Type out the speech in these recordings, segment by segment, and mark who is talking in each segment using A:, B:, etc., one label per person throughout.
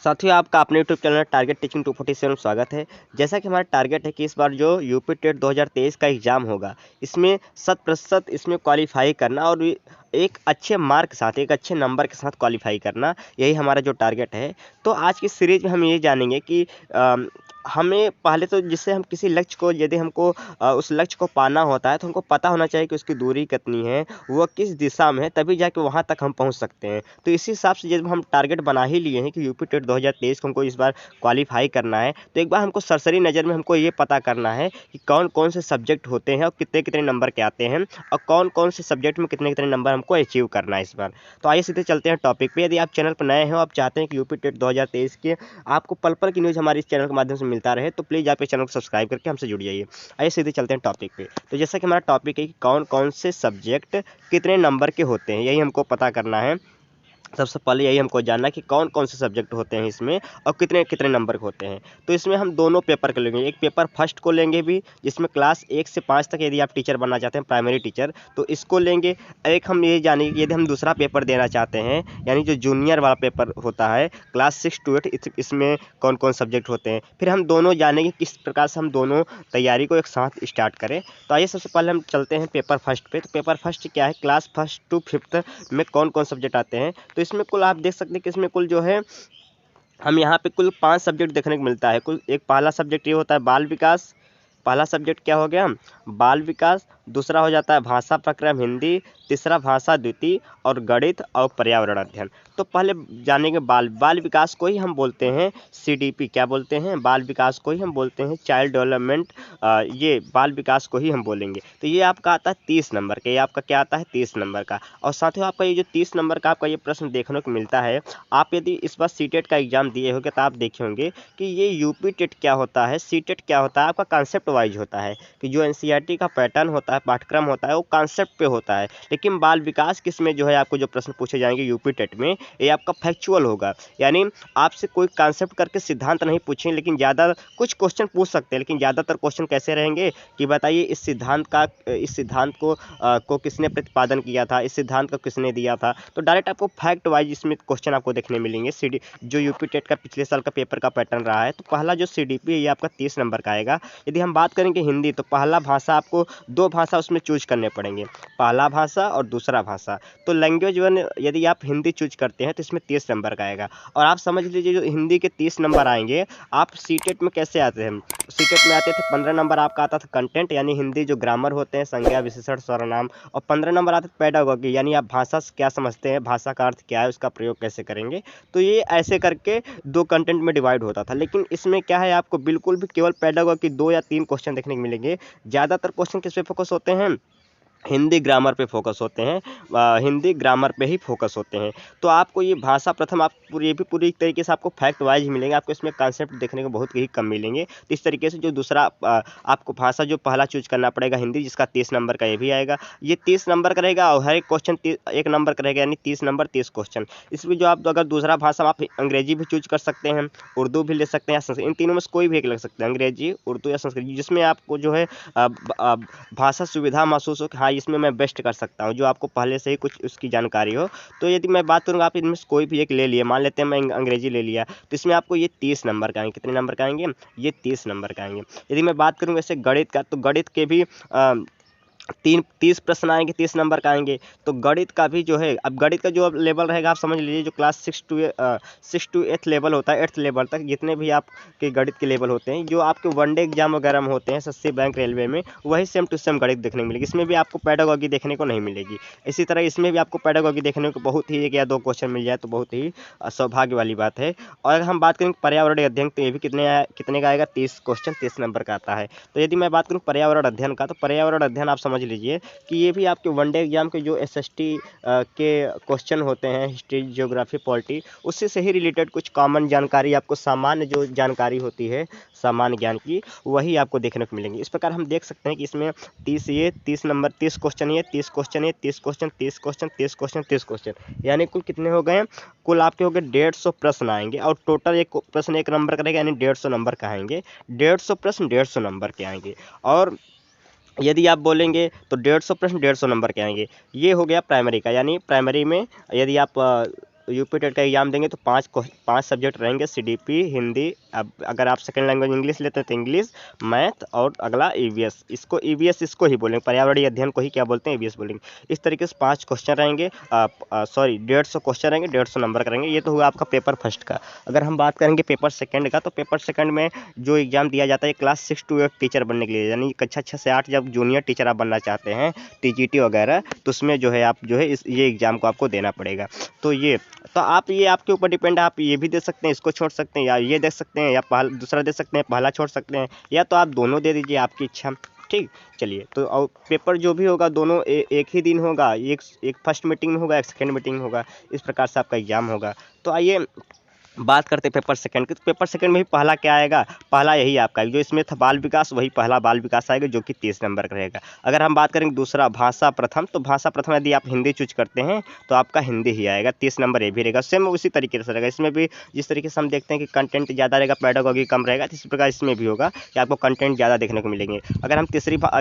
A: साथियों, आपका अपने यूट्यूब चैनल टारगेट टीचिंग 247 में स्वागत है। जैसा कि हमारा टारगेट है कि इस बार जो यूपी टेट 2023 का एग्ज़ाम होगा, इसमें 100% इसमें क्वालिफाई करना और एक अच्छे मार्क के साथ, एक अच्छे नंबर के साथ क्वालिफाई करना, यही हमारा जो टारगेट है। तो आज की सीरीज़ में हम ये जानेंगे कि हमें पहले तो जिससे हम किसी लक्ष्य को यदि हमको उस लक्ष्य को पाना होता है तो हमको पता होना चाहिए कि उसकी दूरी कितनी है, वो किस दिशा में है, तभी जाके वहाँ तक हम पहुँच सकते हैं। तो इसी हिसाब से जब हम टारगेट बना ही लिए हैं कि यूपी टेट 2023 को हमको इस बार क्वालिफाई करना है, तो एक बार हमको सरसरी नज़र में हमको ये पता करना है कि कौन-कौन से सब्जेक्ट होते हैं और कितने-कितने नंबर के आते हैं और कौन-कौन से सब्जेक्ट में कितने-कितने नंबर हमको अचीव करना है इस बार। तो आइए सीधे चलते हैं टॉपिक पे। यदि आप चैनल पर नए हैं और आप चाहते हैं कि यूपी टेट 2023 के आपको पल-पल की न्यूज़ हमारे इस चैनल के माध्यम से मिलता रहे, तो प्लीज़ आप इस चैनल को सब्सक्राइब करके हमसे जुड़ जाइए। आइए सीधे चलते हैं टॉपिक पे। तो जैसा कि हमारा टॉपिक है कि कौन-कौन से सब्जेक्ट कितने नंबर के होते हैं, यही हमको पता करना है। सबसे पहले यही हमको जानना है कि कौन-कौन से सब्जेक्ट होते हैं इसमें और कितने-कितने नंबर के होते हैं। तो इसमें हम दोनों पेपर को लेंगे, एक पेपर फर्स्ट को लेंगे भी, जिसमें क्लास 1 से 5 तक यदि आप टीचर बनना चाहते हैं, प्राइमरी टीचर, तो इसको लेंगे। एक हम ये जानेंगे यदि हम दूसरा पेपर देना चाहते हैं, यानी जो जूनियर वाला पेपर होता है, क्लास 6 टू 8, इसमें कौन-कौन सब्जेक्ट होते हैं। फिर हम दोनों जानेंगे किस प्रकार से हम दोनों तैयारी को एक साथ स्टार्ट करें। तो आइए सबसे पहले हम चलते हैं पेपर फर्स्ट पे। तो पेपर फर्स्ट क्या है, क्लास फर्स्ट टू 5th में कौन-कौन सब्जेक्ट आते हैं। तो इसमें कुल आप देख सकते हैं कि इसमें कुल जो है हम यहाँ पे कुल 5 सब्जेक्ट देखने को मिलता है। कुल एक पहला सब्जेक्ट ये होता है बाल विकास। पहला सब्जेक्ट क्या हो गया, बाल विकास। दूसरा हो जाता है भाषा प्रक्रम हिंदी। तीसरा भाषा द्वितीय और गणित और पर्यावरण अध्ययन। तो पहले जानेंगे बाल विकास को ही हम बोलते हैं सीडीपी। क्या बोलते हैं, बाल विकास को ही हम बोलते हैं चाइल्ड डेवलपमेंट। ये बाल विकास को ही हम बोलेंगे। तो ये आपका आता है 30 नंबर का। ये आपका क्या आता है, 30 नंबर का। और साथ ही आपका ये जो 30 नंबर का आपका ये प्रश्न देखने को मिलता है, आप यदि इस बार सीटेट का एग्जाम दिए होंगे तो आप देखे होंगे कि ये यूपी टेट क्या होता है, सीटेट क्या होता है, आपका कॉन्सेप्ट वाइज होता है कि जो एनसीईआरटी का पैटर्न होता है, पाठ्यक्रम होता है, वो कॉन्सेप्ट पे होता है। लेकिन बाल विकास किसमें जो है आपको जो प्रश्न पूछे जाएंगे यूपी टेट में, ये आपका फैक्चुअल होगा। यानी आपसे कोई कॉन्सेप्ट करके सिद्धांत नहीं पूछें, लेकिन ज़्यादा कुछ क्वेश्चन पूछ सकते हैं, लेकिन ज़्यादातर क्वेश्चन कैसे रहेंगे कि बताइए इस सिद्धांत को किसने प्रतिपादन किया था, इस सिद्धांत को किसने दिया था। तो डायरेक्ट आपको फैक्ट वाइज इसमें क्वेश्चन आपको देखने मिलेंगे। सीडी जो यूपी टेट का पिछले साल का पेपर का पैटर्न रहा है, तो पहला जो सीडीपी है ये आपका 30 नंबर का आएगा। यदि हम बात करेंगे हिंदी, तो पहला भाषा आपको 2 भाषा उसमें चूज करने पड़ेंगे, पहला भाषा और दूसरा भाषा। तो लैंग्वेज वन यदि आप हिंदी चूज करते हैं तो इसमें 30 नंबर का आएगा। और आप समझ लीजिए जो हिंदी के 30 नंबर आएंगे, आप सीटेट में कैसे आते हैं, सीटेट में आते थे 15 नंबर आपका आता था कंटेंट, यानी हिंदी जो ग्रामर होते हैं, संज्ञा विशेषण सर्वनाम, और 15 नंबर आते थे पेडागोगी, यानी आप भाषा से क्या समझते हैं, भाषा का अर्थ क्या है, उसका प्रयोग कैसे करेंगे। तो ये ऐसे करके 2 कंटेंट में डिवाइड होता था। लेकिन इसमें क्या है, आपको बिल्कुल भी केवल पेडागोगी 2 या 3 क्वेश्चन देखने को मिलेंगे। ज़्यादातर क्वेश्चन किस पे फोकस होते हैं, हिंदी ग्रामर पे फोकस होते हैं। हिंदी ग्रामर पे ही फोकस होते हैं। तो आपको ये भाषा प्रथम आप ये भी पूरी तरीके से आपको फैक्ट वाइज ही मिलेंगे, आपको इसमें कॉन्सेप्ट देखने को बहुत ही कम मिलेंगे। तो इस तरीके से जो दूसरा आपको भाषा जो पहला चूज करना पड़ेगा हिंदी, जिसका 30 नंबर का ये भी आएगा। ये 30 नंबर का रहेगा और हर एक क्वेश्चन 1 नंबर का रहेगा, यानी 30 नंबर 30 क्वेश्चन। इसमें जो आप अगर दूसरा भाषा आप अंग्रेजी भी चूज कर सकते हैं, उर्दू भी ले सकते हैं या संस्कृत, इन तीनों में से कोई भी एक लग सकता है, अंग्रेजी, उर्दू या संस्कृत, जिसमें आपको जो है भाषा सुविधा महसूस हो कि हाँ इसमें मैं बेस्ट कर सकता हूँ, जो आपको पहले से ही कुछ उसकी जानकारी हो। तो यदि मैं बात करूँगा, आप इनमें से कोई भी एक ले लिए, मान लेते हैं मैं अंग्रेजी ले लिया, तो इसमें आपको ये 30 नंबर का आएंगे। कितने नंबर का आएंगे, ये 30 नंबर का आएंगे। यदि मैं बात करूँ वैसे गणित का, तो गणित के भी 30 प्रश्न आएंगे, 30 नंबर का आएंगे। तो गणित का भी जो है, अब गणित का जो लेवल रहेगा आप समझ लीजिए, जो क्लास 6 टू 8 लेवल होता है, 8th लेवल तक जितने भी आपके गणित के लेवल होते हैं, जो आपके वनडे एग्जाम वगैरह में होते हैं एसएससी बैंक रेलवे में, वही सेम टू सेम गणित देखने को मिलेगी। इसमें भी आपको पेडागोगी देखने को नहीं मिलेगी। इसी तरह इसमें भी आपको पेडागोगी देखने को बहुत ही 1 या 2 क्वेश्चन मिल जाए तो बहुत ही सौभाग्य वाली बात है। और अगर हम बात करें पर्यावरण अध्ययन, तो ये भी कितने का आएगा, 30 क्वेश्चन 30 नंबर का आता है। तो यदि मैं बात करूँ पर्यावरण अध्ययन का, तो पर्यावरण अध्ययन आप समझ लीजिए कि ये भी आपके वनडे एग्जाम के जो एसएसटी के क्वेश्चन होते हैं, हिस्ट्री, ज्योग्राफी, पॉलिटी, उससे से ही रिलेटेड कुछ कॉमन जानकारी, आपको सामान्य जो जानकारी होती है सामान्य ज्ञान की, वही आपको देखने को मिलेंगी। इस प्रकार हम देख सकते हैं कि इसमें 30 नंबर 30 क्वेश्चन, ये 30 क्वेश्चन, ये 30 क्वेश्चन, 30 क्वेश्चन, 30 क्वेश्चन, 30 क्वेश्चन, यानी कुल कितने हो गए, कुल आपके हो गए 150 प्रश्न आएंगे। और टोटल एक प्रश्न 1 नंबर का रहेगा, यानी 150 नंबर का आएंगे। 150 प्रश्न 150 नंबर के आएंगे। और यदि आप बोलेंगे तो 150 प्रश्न 150 नंबर के आएंगे। ये हो गया प्राइमरी का, यानी प्राइमरी में यदि आप यूपी टेट का एग्जाम देंगे तो 5 सब्जेक्ट रहेंगे, सीडीपी, हिंदी, अब अगर आप सेकंड लैंग्वेज इंग्लिश लेते हैं तो इंग्लिश, मैथ और अगला ईवीएस। इसको ईवीएस इसको ही बोलेंगे, पर्यावरणीय अध्ययन को ही क्या बोलते हैं, ईवीएस बोलेंगे। इस तरीके से 5 क्वेश्चन रहेंगे, सॉरी 150 क्वेश्चन रहेंगे, 150 नंबर करेंगे। ये तो हुआ आपका पेपर फर्स्ट का। अगर हम बात करेंगे पेपर सेकंड का, तो पेपर सेकंड में जो एग्जाम दिया जाता है क्लास 6 to 8 टीचर बनने के लिए, यानी कक्षा 6 से 8 जब जूनियर टीचर आप बनना चाहते हैं, टीजीटी वगैरह, तो उसमें जो है आप जो है ये एग्जाम को आपको देना पड़ेगा। तो आप ये आपके ऊपर डिपेंड है, आप ये भी दे सकते हैं, इसको छोड़ सकते हैं, या ये दे सकते हैं, या दूसरा दे सकते हैं, पहला छोड़ सकते हैं, या तो आप दोनों दे दीजिए, आपकी इच्छा। ठीक, चलिए। तो और पेपर जो भी होगा दोनों एक ही दिन होगा, एक फर्स्ट मीटिंग में होगा, एक सेकेंड मीटिंग में होगा, इस प्रकार से आपका एग्जाम होगा। तो आइए बात करते हैं पेपर सेकंड की। तो पेपर सेकंड में भी पहला क्या आएगा, पहला यही आपका जो इसमें था बाल विकास, वही पहला बाल विकास आएगा जो कि 30 नंबर का रहेगा। अगर हम बात करेंगे दूसरा भाषा प्रथम, तो भाषा प्रथम यदि आप हिंदी चूज करते हैं तो आपका हिंदी ही आएगा, 30 नंबर ये भी रहेगा। सेम उसी तरीके से रहेगा। इसमें भी जिस तरीके से हम देखते हैं कि कंटेंट ज़्यादा रहेगा, पेडागॉजी कम रहेगा, इसी प्रकार इसमें भी होगा कि आपको कंटेंट ज़्यादा देखने को मिलेंगे। अगर हम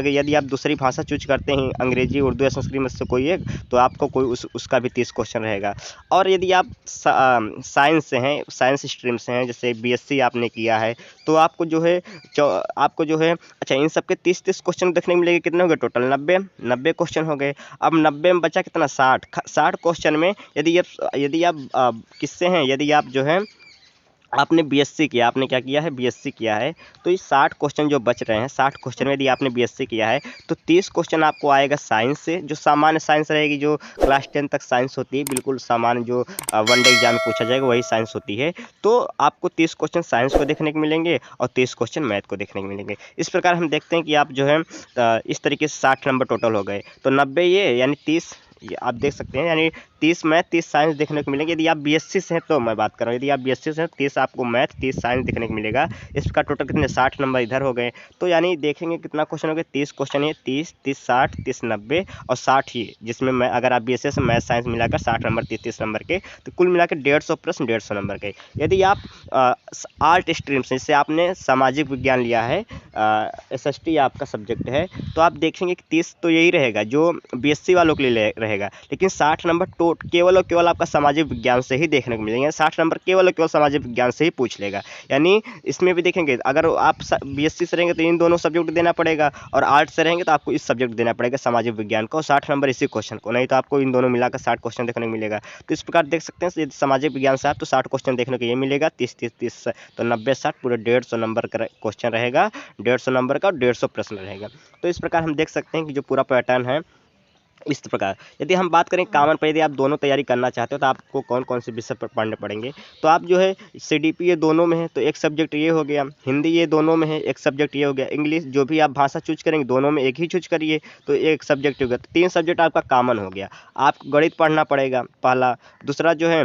A: यदि आप दूसरी भाषा चूज करते हैं, अंग्रेजी, उर्दू या संस्कृत में से कोई एक, तो आपको कोई उसका भी 30 क्वेश्चन रहेगा। और यदि आप साइंस से हैं, साइंस स्ट्रीम से हैं, जैसे बीएससी आपने किया है, तो आपको जो है अच्छा, इन सब के 30 क्वेश्चन देखने को मिलेंगे। कितने हो गए टोटल, 90 क्वेश्चन हो गए। अब 90 में बचा कितना, 60 क्वेश्चन में यदि आप किससे हैं, यदि आप जो है आपने बीएससी किया, आपने क्या किया है, बीएससी किया है, तो ये 60 क्वेश्चन जो बच रहे हैं, 60 क्वेश्चन में यदि आपने बीएससी किया है तो 30 क्वेश्चन आपको आएगा साइंस से, जो सामान्य साइंस रहेगी, जो क्लास 10 तक साइंस होती है, बिल्कुल सामान्य, जो वनडे एग्जाम में पूछा जाएगा वही साइंस होती है। तो आपको 30 क्वेश्चन साइंस को देखने को मिलेंगे और 30 क्वेश्चन मैथ को देखने को मिलेंगे। इस प्रकार हम देखते हैं कि आप जो है इस तरीके से 60 नंबर टोटल हो गए। तो 90 ये यानी 30 ये आप देख सकते हैं, यानी 30 मैथ 30 साइंस देखने को मिलेंगे। यदि आप बीएससी से हैं तो मैं बात कर रहा हूँ, यदि आप बीएससी से हैं 30 आपको मैथ 30 साइंस देखने को मिलेगा। इस प्रकार टोटल कितने 60 नंबर इधर हो गए। तो यानी देखेंगे कितना क्वेश्चन हो गए, 30 क्वेश्चन है, 30 30 60 30 90 और 60 ही, जिसमें मैं अगर आप बीएससी से मैथ साइंस मिलाकर 60 नंबर 30 नंबर के, तो कुल मिलाकर 150 प्रश्न 150 नंबर के। यदि आप आर्ट स्ट्रीम से, जैसे आपने सामाजिक विज्ञान लिया है, SST आपका सब्जेक्ट है, तो आप देखेंगे कि 30 तो यही रहेगा जो बीएससी वालों के लिए रहेगा, लेकिन 60 नंबर केवल और केवल आपका सामाजिक विज्ञान से ही देखने को मिलेंगे। 60 नंबर केवल और केवल सामाजिक विज्ञान से ही पूछ लेगा। यानी इसमें भी देखेंगे, अगर आप बीएससी से रहेंगे तो इन दोनों सब्जेक्ट देना पड़ेगा, और आर्ट से रहेंगे तो आपको इस सब्जेक्ट देना पड़ेगा, सामाजिक विज्ञान को, 60 नंबर इसी क्वेश्चन को, नहीं तो आपको इन दोनों मिलाकर 60 क्वेश्चन देखने को मिलेगा। तो इस प्रकार देख सकते हैं, सामाजिक विज्ञान से आप तो 60 क्वेश्चन देखने को ये मिलेगा, 30 30 30 तो 90 60 पूरे 150 नंबर का क्वेश्चन रहेगा, 150 नंबर का और 150 प्रश्न रहेगा। तो इस प्रकार हम देख सकते हैं कि जो पूरा पैटर्न है इस प्रकार। यदि हम बात करें कॉमन पर, यदि आप दोनों तैयारी करना चाहते हो तो आपको कौन कौन से विषय पर पढ़ने पड़ेंगे, तो आप जो है सीडीपी ये दोनों में है तो एक सब्जेक्ट ये हो गया, हिंदी ये दोनों में है एक सब्जेक्ट ये हो गया, इंग्लिश जो भी आप भाषा चूज करेंगे दोनों में एक ही चूज करिए तो एक सब्जेक्ट हो गया। तो 3 सब्जेक्ट आपका कॉमन हो गया। आप गणित पढ़ना पड़ेगा पहला, दूसरा जो है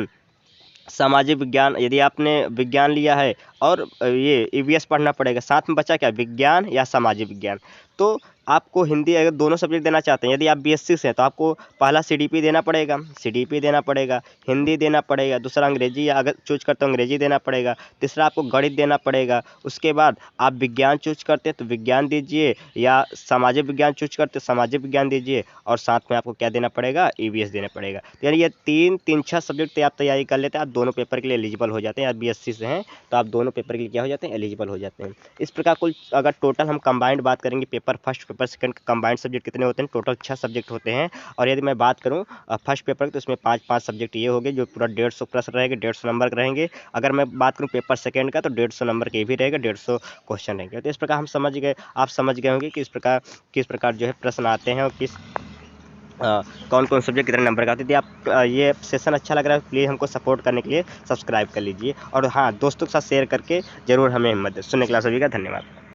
A: सामाजिक विज्ञान यदि आपने विज्ञान लिया है, और ये ईवीएस पढ़ना पड़ेगा। साथ में बचा क्या, विज्ञान या सामाजिक विज्ञान। तो आपको हिंदी अगर दोनों सब्जेक्ट देना चाहते हैं, यदि आप बीएससी से हैं तो आपको पहला सीडीपी देना पड़ेगा, हिंदी देना पड़ेगा, दूसरा अंग्रेजी, या अगर चूज करते हो अंग्रेजी देना पड़ेगा, तीसरा आपको गणित देना पड़ेगा। उसके बाद आप विज्ञान चूज करते हैं तो विज्ञान दीजिए, या सामाजिक विज्ञान चूज करते सामाजिक विज्ञान दीजिए, और साथ में आपको क्या देना पड़ेगा, ईवीएस देना पड़ेगा। तो यानी ये 3 सब्जेक्ट आप तैयारी कर लेते हैं, आप दोनों पेपर के लिए एलिजिबल हो जाते हैं। आप बीएससी से हैं तो आप दोनों पेपर के लिए क्या हो जाते हैं, एलिजिबल हो जाते हैं। इस प्रकार कुल अगर टोटल हम कंबाइंड बात करेंगे, paper first paper second combined subject कितने होते हैं, टोटल 6 सब्जेक्ट होते हैं। और यदि मैं बात करूं फर्स्ट पेपर की, तो इसमें 5 सब्जेक्ट ये हो गए जो पूरा 150 प्रश्न रहेंगे, 150 नंबर के रहेंगे। अगर मैं बात करूं पेपर सेकंड का, तो 150 नंबर के भी रहेगा, 150 क्वेश्चन रहेंगे। तो इस प्रकार हम समझ गए, आप समझ गए होंगे कि किस प्रकार जो है प्रश्न आते हैं, और कौन कौन सब्जेक्ट कितने नंबर का आते हैं। यदि आप ये सेशन अच्छा लग रहा है प्लीज़ हमको सपोर्ट करने के लिए सब्सक्राइब कर लीजिए, और हाँ दोस्तों के साथ शेयर करके ज़रूर हमें हिम्मत दें। सुनने के लिए सभी का धन्यवाद।